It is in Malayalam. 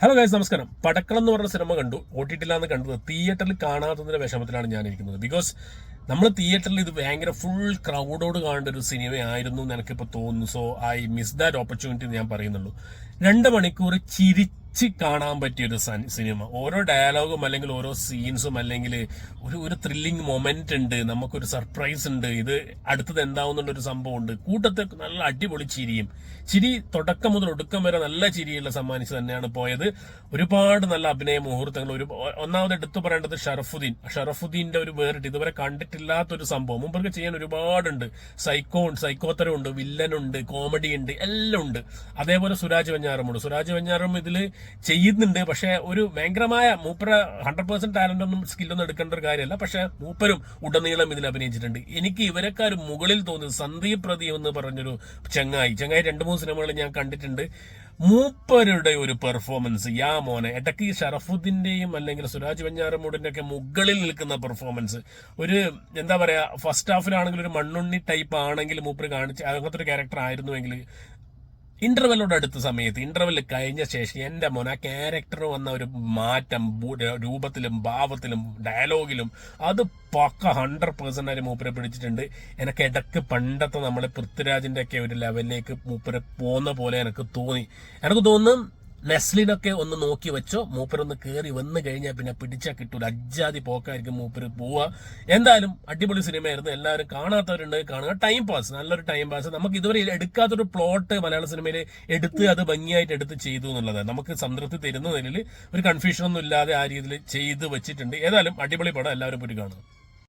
ഹലോ ഗൈസ്, നമസ്കാരം. പടക്കളം എന്ന് പറഞ്ഞ സിനിമ കണ്ടു. OTT കണ്ടത്. തിയേറ്ററിൽ കാണാത്തതിന്റെ വിഷമത്തിലാണ് ഞാൻ ഇരിക്കുന്നത്. ബിക്കോസ് നമ്മൾ തിയേറ്ററിൽ ഇത് ഭയങ്കര ഫുൾ ക്രൗഡോട് കാണേണ്ട ഒരു സിനിമയായിരുന്നു എന്ന് എനിക്കിപ്പോൾ തോന്നുന്നു. So I miss that opportunity ഞാൻ പറയുന്നുള്ളൂ. 2 മണിക്കൂർ ചിരിച്ച് കാണാൻ പറ്റിയൊരു സിനിമ. ഓരോ ഡയലോഗും അല്ലെങ്കിൽ ഓരോ സീൻസും അല്ലെങ്കിൽ ഒരു ത്രില്ലിംഗ് മൊമെന്റ് ഉണ്ട്, നമുക്കൊരു സർപ്രൈസ് ഉണ്ട്, ഇത് അടുത്തത് എന്താവുന്നുള്ളൊരു സംഭവം ഉണ്ട്. കൂട്ടത്തെ നല്ല അടിപൊളി ചിരി തുടക്കം മുതൽ ഒടുക്കം വരെ നല്ല ചിരിയുള്ള സമ്മാനിച്ച് തന്നെയാണ് പോയത്. ഒരുപാട് നല്ല അഭിനയ മുഹൂർത്തങ്ങൾ. ഒന്നാമത് എടുത്തു പറയേണ്ടത് ഷറഫുദ്ദീന്റെ ഒരു വേറിട്ട് ഇതുവരെ കണ്ടിട്ടില്ലാത്തൊരു സംഭവം. മുമ്പൊക്കെ ചെയ്യാൻ ഒരുപാടുണ്ട്. സൈക്കോത്തരം ഉണ്ട്, വില്ലനുണ്ട്, കോമഡി ഉണ്ട്, എല്ലാം ഉണ്ട്. അതേപോലെ സുരാജ് വെഞ്ഞാറം ഇതിൽ ചെയ്യുന്നുണ്ട്. പക്ഷെ ഒരു ഭയങ്കരമായ മൂപ്പര 100% ടാലന്റ് ഒന്നും സ്കില്ലൊന്നും എടുക്കേണ്ട ഒരു കാര്യമല്ല. പക്ഷെ മൂപ്പരും ഉടനീളം ഇതിൽ അഭിനയിച്ചിട്ടുണ്ട്. എനിക്ക് ഇവരെക്കാരും മുകളിൽ തോന്നിയത് സന്ദീപ് പ്രദീപ് എന്ന് പറഞ്ഞൊരു ചങ്ങായി 2-3 സിനിമകൾ ഞാൻ കണ്ടിട്ടുണ്ട്. മൂപ്പരുടെ ഒരു പെർഫോമൻസ്, മോനെ, ഇടയ്ക്ക് ഷറഫുദ്ദീന്റെയും അല്ലെങ്കിൽ സുരാജ് വെഞ്ഞാറമൂടിന്റെ ഒക്കെ മുകളിൽ നിൽക്കുന്ന പെർഫോമൻസ്. ഒരു എന്താ പറയാ, ഫസ്റ്റ് ഹാഫിലാണെങ്കിൽ ഒരു മണ്ണുണ്ണി ടൈപ്പ് ആണെങ്കിൽ മൂപ്പര് കാണിച്ച് അങ്ങനത്തെ ഒരു ക്യാരക്ടർ ആയിരുന്നുവെങ്കിൽ ഇന്റർവെല്ലോട് അടുത്ത സമയത്ത്, ഇന്റർവെല് കഴിഞ്ഞ ശേഷം എന്റെ മോൻ ആ ക്യാരക്ടർ വന്ന ഒരു മാറ്റം രൂപത്തിലും ഭാവത്തിലും ഡയലോഗിലും അത് പക്ക 100% മൂപ്പരെ പിടിച്ചിട്ടുണ്ട്. എനിക്ക് ഇടയ്ക്ക് പണ്ടത്തെ നമ്മളെ പൃഥ്വിരാജിന്റെ ഒക്കെ ഒരു ലെവലിലേക്ക് മൂപ്പരെ പോകുന്ന പോലെ എനിക്ക് തോന്നുന്നു. നെസ്ലിനൊക്കെ ഒന്ന് നോക്കി വെച്ചോ, മൂപ്പരൊന്ന് കയറി വന്നു കഴിഞ്ഞാൽ പിന്നെ പിടിച്ചാൽ കിട്ടൂല. അജ്ജാതി പോക്കായിരിക്കും മൂപ്പര് പോവുക. എന്തായാലും അടിപൊളി സിനിമയായിരുന്നു. എല്ലാവരും കാണാത്തവരുണ്ട്, കാണുക. ടൈം പാസ്, നല്ലൊരു ടൈം പാസ്. നമുക്ക് ഇതുവരെ എടുക്കാത്തൊരു പ്ലോട്ട് മലയാള സിനിമയിൽ എടുത്ത് അത് ഭംഗിയായിട്ട് എടുത്ത് ചെയ്തു എന്നുള്ളത് നമുക്ക് സംതൃപ്തി തരുന്ന നിലയിൽ ഒരു കൺഫ്യൂഷനൊന്നും ഇല്ലാതെ ആ രീതിയിൽ ചെയ്ത് വെച്ചിട്ടുണ്ട്. ഏതായാലും അടിപൊളി പടം, എല്ലാവരും പോയി കാണുക.